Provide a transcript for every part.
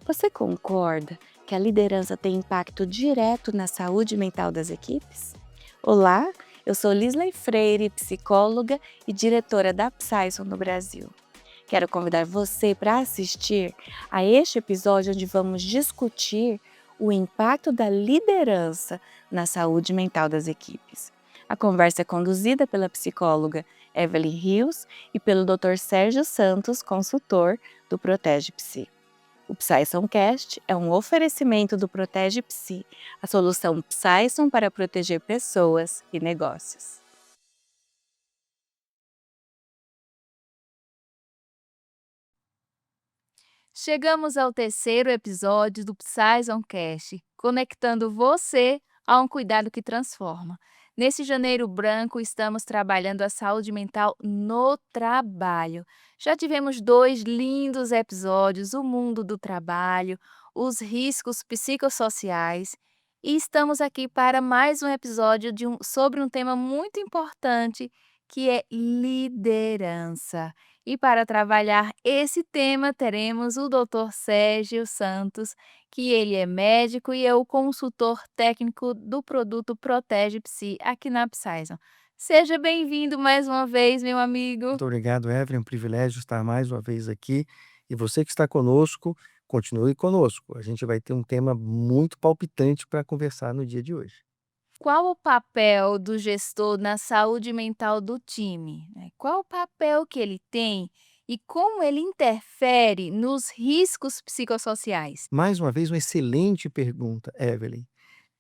Você concorda que a liderança tem impacto direto na saúde mental das equipes? Olá, eu sou Lisley Freire, psicóloga e diretora da Psyson no Brasil. Quero convidar você para assistir a este episódio onde vamos discutir o impacto da liderança na saúde mental das equipes. A conversa é conduzida pela psicóloga Evelyn Rios e pelo Dr. Sérgio Santos, consultor do Protege Psi. O PsySonCast é um oferecimento do Protege Psi, a solução Psyson para proteger pessoas e negócios. Chegamos ao terceiro episódio do PsySonCast, conectando você a um cuidado que transforma. Nesse janeiro branco, estamos trabalhando a saúde mental no trabalho. Já tivemos 2 lindos episódios, o mundo do trabalho, os riscos psicossociais, e estamos aqui para mais um episódio sobre um tema muito importante, que é liderança. E para trabalhar esse tema, teremos o Dr. Sérgio Santos, que ele é médico e é o consultor técnico do produto Protege Psi aqui na Psyson. Seja bem-vindo mais uma vez, meu amigo. Muito obrigado, Evelyn. É um privilégio estar mais uma vez aqui. E você que está conosco, continue conosco. A gente vai ter um tema muito palpitante para conversar no dia de hoje. Qual o papel do gestor na saúde mental do time, né? Qual o papel que ele tem e como ele interfere nos riscos psicossociais? Mais uma vez, uma excelente pergunta, Evelyn.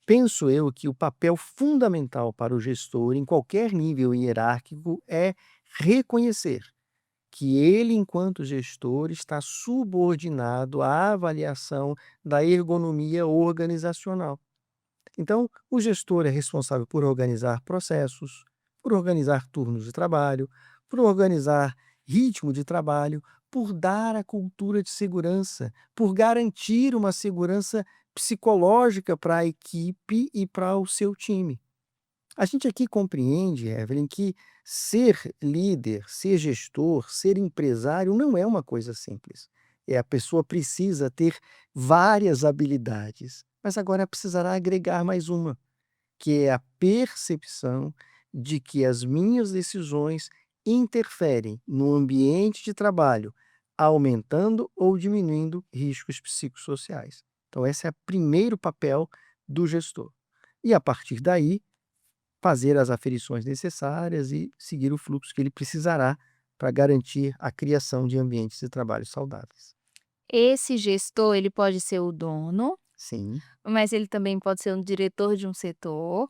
Penso eu que o papel fundamental para o gestor, em qualquer nível hierárquico, é reconhecer que ele, enquanto gestor, está subordinado à avaliação da ergonomia organizacional. Então, o gestor é responsável por organizar processos, por organizar turnos de trabalho, por organizar ritmo de trabalho, por dar a cultura de segurança, por garantir uma segurança psicológica para a equipe e para o seu time. A gente aqui compreende, Evelyn, que ser líder, ser gestor, ser empresário não é uma coisa simples. A pessoa precisa ter várias habilidades, mas agora precisará agregar mais uma, que é a percepção de que as minhas decisões interferem no ambiente de trabalho, aumentando ou diminuindo riscos psicossociais. Então, esse é o primeiro papel do gestor. E a partir daí, fazer as aferições necessárias e seguir o fluxo que ele precisará para garantir a criação de ambientes de trabalho saudáveis. Esse gestor, ele pode ser o dono, Sim, mas ele também pode ser um diretor de um setor.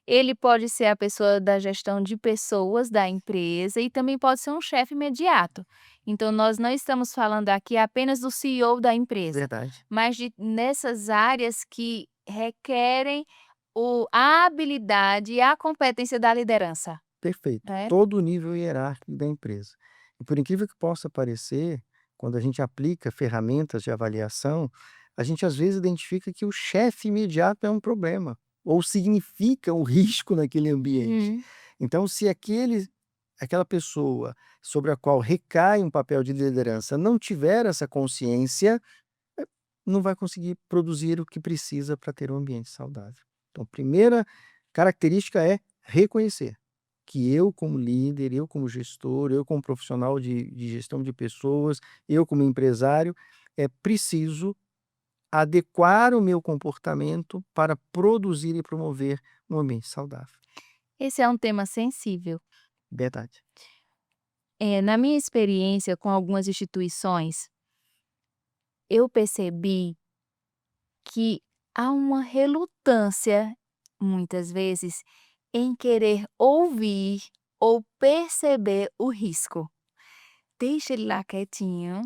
Ele pode ser a pessoa da gestão de pessoas da empresa e também pode ser um chefe imediato. Então, nós não estamos falando aqui apenas do CEO da empresa, verdade. mas nessas áreas que requerem a habilidade e a competência da liderança, Perfeito. né? Todo o nível hierárquico da empresa. E por incrível que possa parecer, quando a gente aplica ferramentas de avaliação, a gente às vezes identifica que o chefe imediato é um problema, ou significa um risco naquele ambiente. Hum. Então, se aquela pessoa sobre a qual recai um papel de liderança não tiver essa consciência, não vai conseguir produzir o que precisa para ter um ambiente saudável. Então, a primeira característica é reconhecer que eu, como líder, eu, como gestor, eu, como profissional de gestão de pessoas, eu, como empresário, é preciso adequar o meu comportamento para produzir e promover um ambiente saudável. Esse é um tema sensível. Verdade. Na minha experiência com algumas instituições, eu percebi que há uma relutância, muitas vezes, em querer ouvir ou perceber o risco. Deixa ele lá quietinho,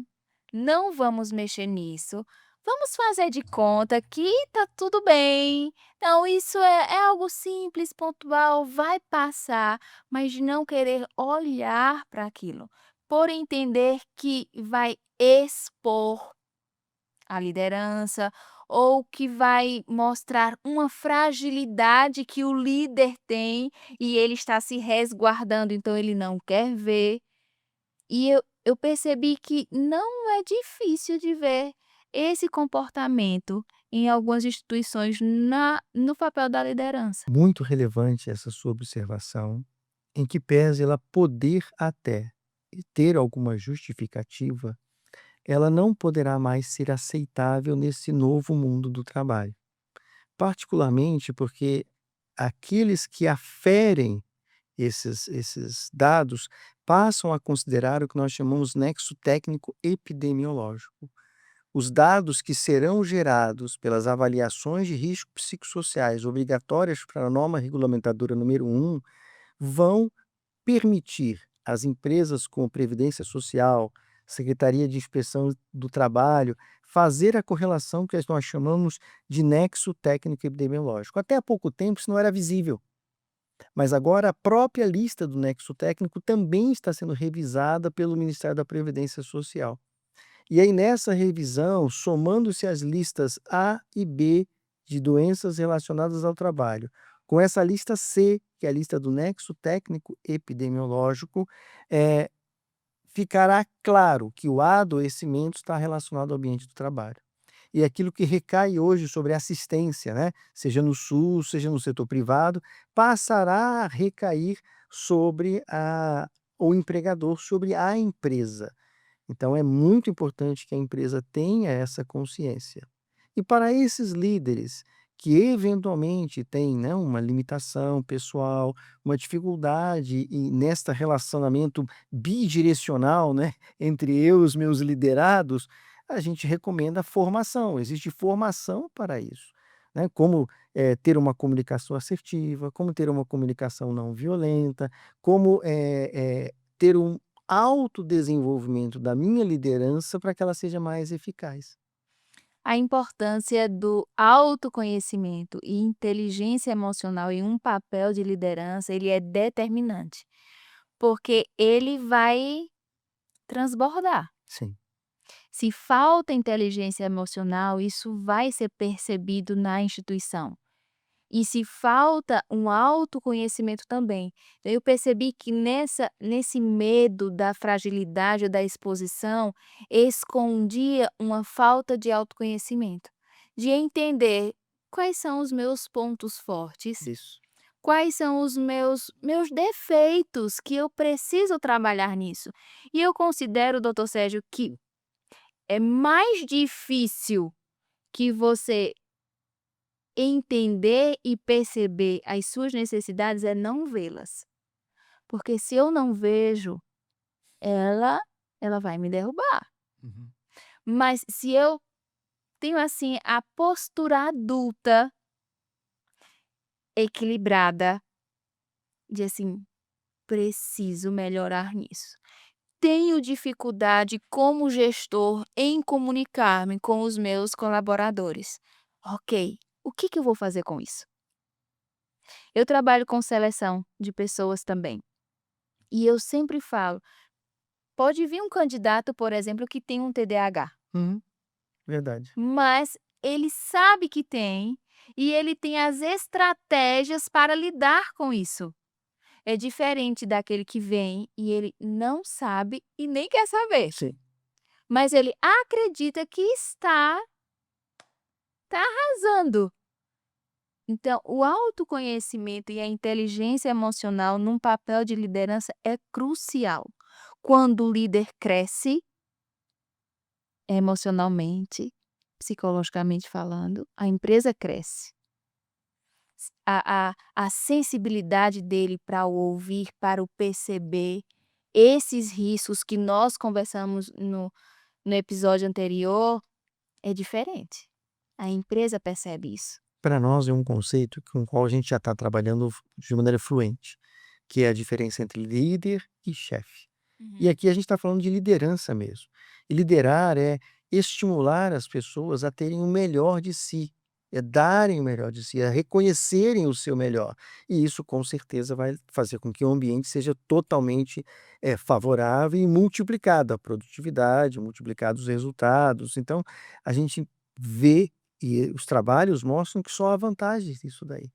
não vamos mexer nisso, vamos fazer de conta que tá tudo bem. Não, isso é algo simples, pontual, vai passar, mas não querer olhar para aquilo, por entender que vai expor a liderança, ou que vai mostrar uma fragilidade que o líder tem e ele está se resguardando, então ele não quer ver. E eu percebi que não é difícil de ver esse comportamento em algumas instituições no papel da liderança. Muito relevante essa sua observação, em que pese ela poder até ter alguma justificativa, ela não poderá mais ser aceitável nesse novo mundo do trabalho. Particularmente porque aqueles que aferem esses dados passam a considerar o que nós chamamos nexo técnico epidemiológico. Os dados que serão gerados pelas avaliações de risco psicossociais obrigatórias para a norma regulamentadora número 1 vão permitir às empresas como Previdência Social, Secretaria de Inspeção do Trabalho, fazer a correlação que nós chamamos de nexo técnico epidemiológico. Até há pouco tempo isso não era visível, mas agora a própria lista do nexo técnico também está sendo revisada pelo Ministério da Previdência Social. E aí nessa revisão, somando-se as listas A e B de doenças relacionadas ao trabalho, com essa lista C, que é a lista do nexo técnico epidemiológico, ficará claro que o adoecimento está relacionado ao ambiente do trabalho. E aquilo que recai hoje sobre assistência, né, seja no SUS, seja no setor privado, passará a recair sobre o empregador, sobre a empresa. Então é muito importante que a empresa tenha essa consciência. E para esses líderes que eventualmente têm, né, uma limitação pessoal, uma dificuldade nesta relacionamento bidirecional, né, entre eu e os meus liderados, a gente recomenda formação. Existe formação para isso, né? Como ter uma comunicação assertiva, como ter uma comunicação não violenta, como ter um autodesenvolvimento da minha liderança para que ela seja mais eficaz. A importância do autoconhecimento e inteligência emocional em um papel de liderança, ele é determinante, porque ele vai transbordar. Sim, Se falta inteligência emocional, isso vai ser percebido na instituição. E se falta um autoconhecimento também. Eu percebi que nesse medo da fragilidade ou da exposição, escondia uma falta de autoconhecimento, de entender quais são os meus pontos fortes, isso. quais são os meus defeitos que eu preciso trabalhar nisso. E eu considero, doutor Sérgio, que é mais difícil que você entender e perceber as suas necessidades é não vê-las. Porque se eu não vejo, ela ela vai me derrubar. Uhum. Mas se eu tenho, assim, a postura adulta, equilibrada, de assim: "Preciso melhorar nisso. Tenho dificuldade como gestor em comunicar-me com os meus colaboradores. Ok, o que que eu vou fazer com isso?". Eu trabalho com seleção de pessoas também. E eu sempre falo: pode vir um candidato, por exemplo, que tem um TDAH, Uhum, verdade. mas ele sabe que tem e ele tem as estratégias para lidar com isso. É diferente daquele que vem e ele não sabe e nem quer saber, Sim. mas ele acredita que está arrasando. Então, o autoconhecimento e a inteligência emocional num papel de liderança é crucial. Quando o líder cresce, emocionalmente, psicologicamente falando, a empresa cresce. A sensibilidade dele para o ouvir, para o perceber, esses riscos que nós conversamos no episódio anterior, é diferente. A empresa percebe isso. Para nós é um conceito com o qual a gente já está trabalhando de maneira fluente, que é a diferença entre líder e chefe. E aqui a gente está falando de liderança mesmo. E liderar é estimular as pessoas a terem o melhor de si, é darem o melhor de si, é reconhecerem o seu melhor. E isso com certeza vai fazer com que o ambiente seja totalmente favorável e multiplicado a produtividade, multiplicado os resultados. Então, a gente vê e os trabalhos mostram que só há vantagens nisso daí,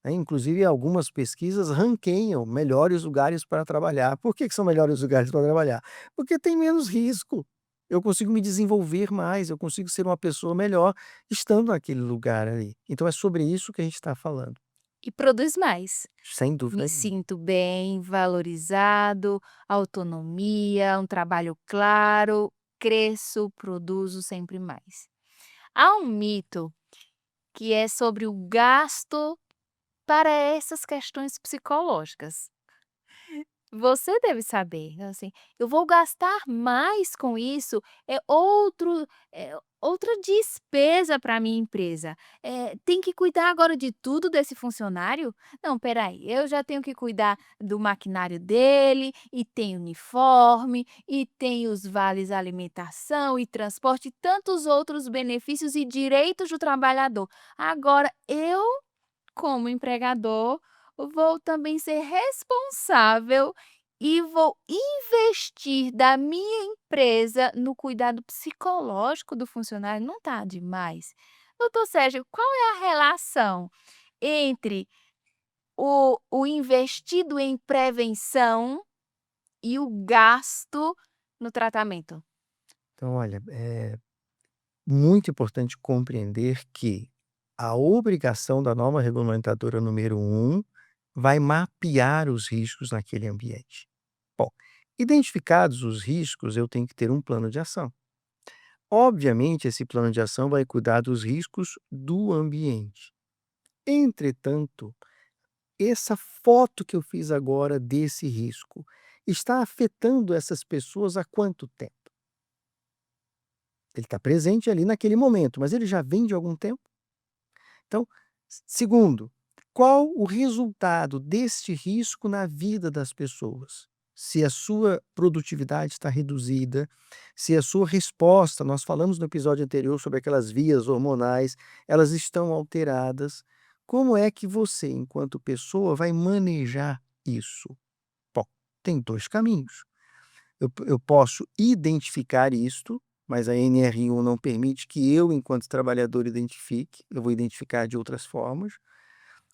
né. Inclusive algumas pesquisas ranqueiam melhores lugares para trabalhar. Por que que são melhores lugares para trabalhar? Porque tem menos risco. eu consigo me desenvolver mais, eu consigo ser uma pessoa melhor estando naquele lugar ali. Então é sobre isso que a gente está falando, E produz mais. sem dúvida Me nenhuma. sinto bem, valorizado, autonomia, um trabalho claro, cresço, produzo sempre mais. Há um mito que é sobre o gasto para essas questões psicológicas. Você deve saber, assim, eu vou gastar mais com isso, é outra despesa para minha empresa. Tem que cuidar agora de tudo desse funcionário? Não, espera aí, eu já tenho que cuidar do maquinário dele, e tem uniforme, e tem os vales alimentação e transporte, e tantos outros benefícios e direitos do trabalhador. Agora eu, como empregador, vou também ser responsável e vou investir da minha empresa no cuidado psicológico do funcionário, não está demais? Doutor Sérgio, qual é a relação entre o investido em prevenção e o gasto no tratamento? Então, olha, é muito importante compreender que a obrigação da norma regulamentadora número 1 vai mapear os riscos naquele ambiente. Bom, identificados os riscos, eu tenho que ter um plano de ação. Obviamente, esse plano de ação vai cuidar dos riscos do ambiente. Entretanto, essa foto que eu fiz agora desse risco está afetando essas pessoas há quanto tempo? Ele está presente ali naquele momento, mas ele já vem de algum tempo? Então, segundo, qual o resultado deste risco na vida das pessoas? Se a sua produtividade está reduzida, se a sua resposta, nós falamos no episódio anterior sobre aquelas vias hormonais, elas estão alteradas, como é que você, enquanto pessoa, vai manejar isso? Bom, tem 2 caminhos. Eu posso identificar isto, mas a NR1 não permite que eu, enquanto trabalhador, identifique, eu vou identificar de outras formas.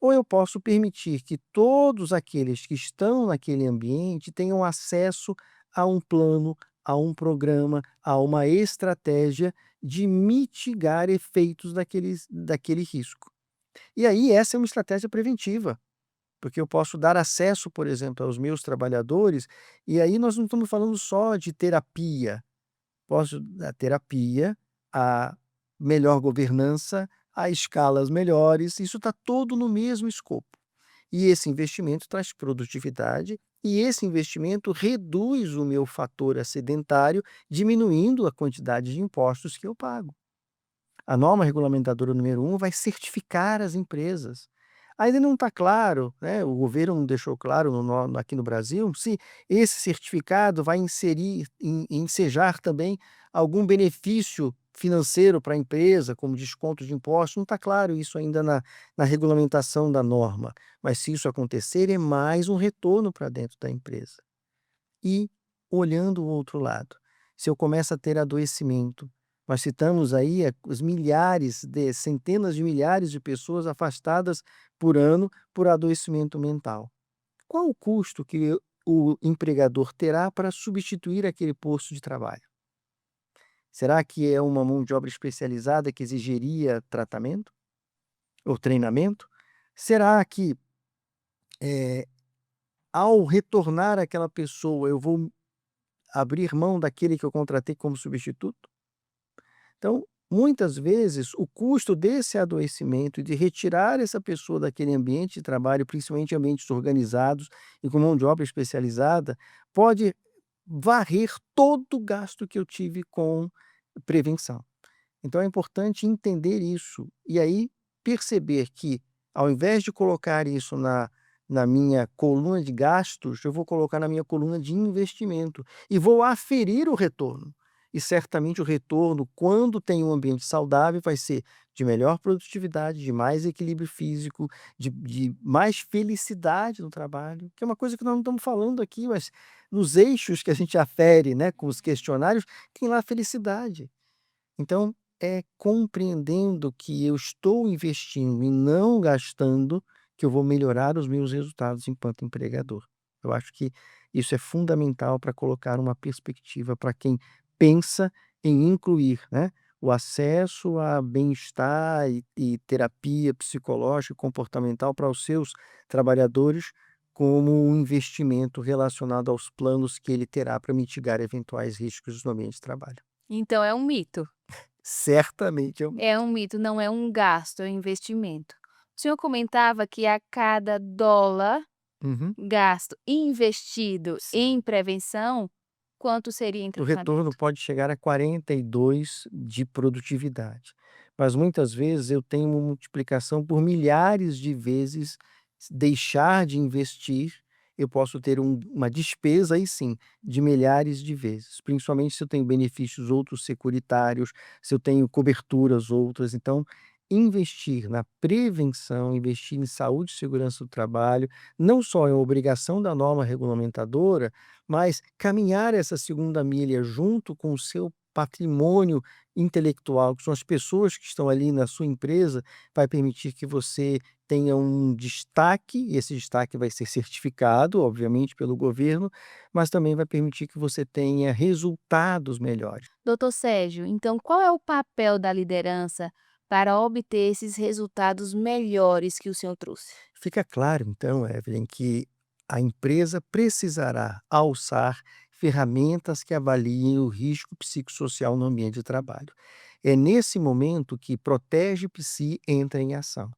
Ou eu posso permitir que todos aqueles que estão naquele ambiente tenham acesso a um plano, a um programa, a uma estratégia de mitigar efeitos daquele risco. E aí essa é uma estratégia preventiva, porque eu posso dar acesso, por exemplo, aos meus trabalhadores, e aí nós não estamos falando só de terapia. Posso dar terapia, a melhor governança, a escalas melhores, isso está todo no mesmo escopo. E esse investimento traz produtividade, e esse investimento reduz o meu fator acidentário, diminuindo a quantidade de impostos que eu pago. A norma regulamentadora número 1 vai certificar as empresas. Ainda não está claro, né, o governo não deixou claro aqui no Brasil, se esse certificado vai ensejar também algum benefício financeiro para a empresa, como desconto de impostos, não está claro isso ainda na regulamentação da norma, mas se isso acontecer, é mais um retorno para dentro da empresa. E, olhando o outro lado, se eu começo a ter adoecimento, nós citamos aí os milhares centenas de milhares de pessoas afastadas por ano por adoecimento mental. Qual o custo que o empregador terá para substituir aquele posto de trabalho? Será que é uma mão de obra especializada que exigiria tratamento ou treinamento? Será que, eh, ao retornar aquela pessoa, eu vou abrir mão daquele que eu contratei como substituto? Então, muitas vezes, o custo desse adoecimento e de retirar essa pessoa daquele ambiente de trabalho, principalmente ambientes organizados e com mão de obra especializada, pode varrer todo o gasto que eu tive com prevenção. Então é importante entender isso e aí perceber que, ao invés de colocar isso na minha coluna de gastos, eu vou colocar na minha coluna de investimento e vou aferir o retorno. E certamente o retorno, quando tem um ambiente saudável, vai ser de melhor produtividade, de mais equilíbrio físico, de mais felicidade no trabalho, que é uma coisa que nós não estamos falando aqui, mas nos eixos que a gente afere, né, com os questionários, tem lá a felicidade. Então, é compreendendo que eu estou investindo e não gastando, que eu vou melhorar os meus resultados enquanto empregador. Eu acho que isso é fundamental para colocar uma perspectiva para quem pensa em incluir, né, o acesso a bem-estar e terapia psicológica e comportamental para os seus trabalhadores como um investimento relacionado aos planos que ele terá para mitigar eventuais riscos no ambiente de trabalho. Então é um mito. Certamente É um mito, não é um gasto, é um investimento. O senhor comentava que a cada dólar Uhum. gasto e investido Sim. em prevenção, quanto seria em O retorno tratamento? pode chegar a 42 de produtividade, mas muitas vezes eu tenho uma multiplicação por milhares de vezes. Deixar de investir, eu posso ter uma despesa, aí sim, de milhares de vezes, principalmente se eu tenho benefícios outros securitários, se eu tenho coberturas outras. Então, investir na prevenção, investir em saúde e segurança do trabalho, não só é uma obrigação da norma regulamentadora, mas caminhar essa segunda milha junto com o seu patrimônio intelectual, que são as pessoas que estão ali na sua empresa, vai permitir que você tenha um destaque, e esse destaque vai ser certificado, obviamente, pelo governo, mas também vai permitir que você tenha resultados melhores. Doutor Sérgio, então qual é o papel da liderança para obter esses resultados melhores que o senhor trouxe? Fica claro, então, Evelyn, que a empresa precisará alçar ferramentas que avaliem o risco psicossocial no ambiente de trabalho. É nesse momento que Protege Psi entra em ação.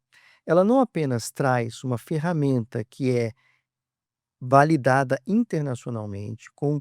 Ela não apenas traz uma ferramenta que é validada internacionalmente, com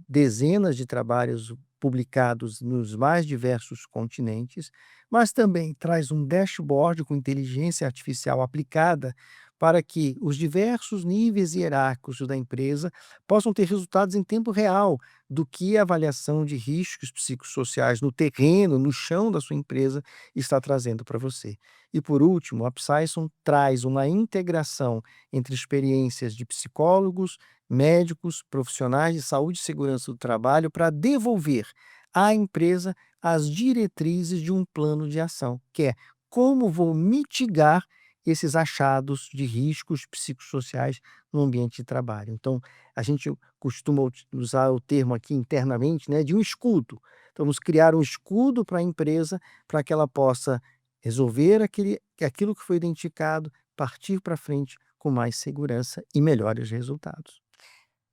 dezenas de trabalhos publicados nos mais diversos continentes, mas também traz um dashboard com inteligência artificial aplicada para que os diversos níveis hierárquicos da empresa possam ter resultados em tempo real do que a avaliação de riscos psicossociais no terreno, no chão da sua empresa está trazendo para você. E por último, a Psison traz uma integração entre experiências de psicólogos, médicos, profissionais de saúde e segurança do trabalho para devolver à empresa as diretrizes de um plano de ação, que é como vou mitigar esses achados de riscos psicossociais no ambiente de trabalho. Então, a gente costuma usar o termo aqui internamente, né, de um escudo. Então, vamos criar um escudo para a empresa para que ela possa resolver aquilo que foi identificado, partir para frente com mais segurança e melhores resultados.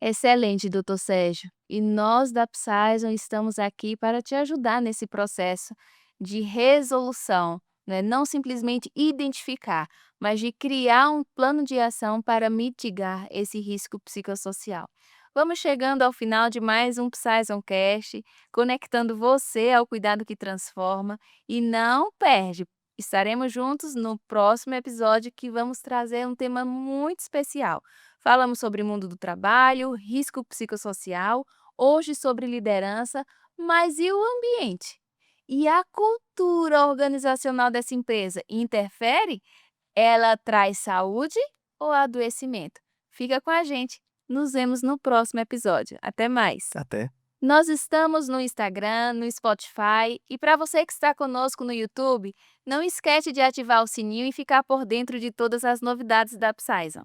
Excelente, doutor Sérgio. E nós da Psaison estamos aqui para te ajudar nesse processo de resolução, né? Não simplesmente identificar, mas de criar um plano de ação para mitigar esse risco psicossocial. Vamos chegando ao final de mais um PsaiSonCast, conectando você ao cuidado que transforma. E não perde, estaremos juntos no próximo episódio que vamos trazer um tema muito especial. Falamos sobre o mundo do trabalho, risco psicossocial, hoje sobre liderança, mas e o ambiente? E a cultura organizacional dessa empresa interfere? Ela traz saúde ou adoecimento? Fica com a gente. Nos vemos no próximo episódio. Até mais. Até. Nós estamos no Instagram, no Spotify e para você que está conosco no YouTube, não esquece de ativar o sininho e ficar por dentro de todas as novidades da Psaison.